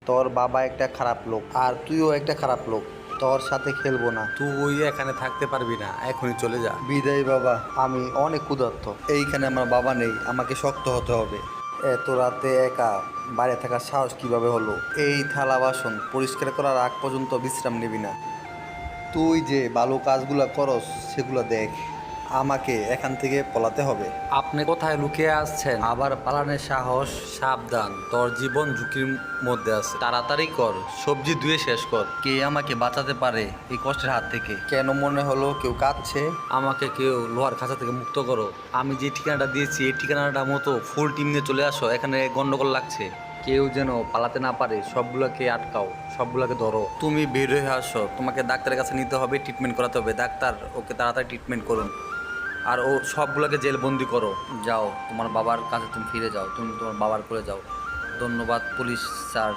তোর বাবা একটা খারাপ লোক আর তুইও একটা খারাপ লোক, তোর সাথে খেলবো না। তুই এখানে থাকতে পারবি না, এখনই চলে যা। বিদায় বাবা, আমি অনেক ক্ষুধার্ত। এইখানে আমার বাবা নেই, আমাকে শক্ত হতে হবে। এত রাতে একা বাইরে থাকার সাহস কিভাবে হলো? এই থালা বাসন পরিষ্কার করার আগ পর্যন্ত বিশ্রাম নিবি না? তুই যে ভালো কাজগুলা করস সেগুলো দেখ, আমাকে এখান থেকে পলাতে হবে। আপনি কোথায় লুকিয়ে আসছেন? আবার পালানের সাহস? সাবধান, তোর জীবন ঝুঁকির মধ্যে আছে। তাড়াতাড়ি কর, সবজি ধুয়ে শেষ কর। কে আমাকে বাঁচাতে পারে এই কষ্টের হাত থেকে? কেন মনে হলো কেউ কাঁদছে? আমাকে কেউ লোহার খাঁচা থেকে মুক্ত করো। আমি যে ঠিকানাটা দিয়েছি এই ঠিকানাটা মতো ফুল টিম নিয়ে চলে আসো, এখানে গন্ডগোল লাগছে। কেউ যেন পালাতে না পারে, সবগুলোকে আটকাও, সবগুলোকে ধরো। তুমি বের হয়ে আসো, তোমাকে ডাক্তারের কাছে নিতে হবে, ট্রিটমেন্ট করাতে হবে। ডাক্তার ওকে তাড়াতাড়ি ট্রিটমেন্ট করুন। আর ও সবগুলোকে জেলবন্দি করো। যাও, তোমার বাবার কাছে তুমি ফিরে যাও, তুমি তোমার বাবার করে যাও। ধন্যবাদ পুলিশ স্যার।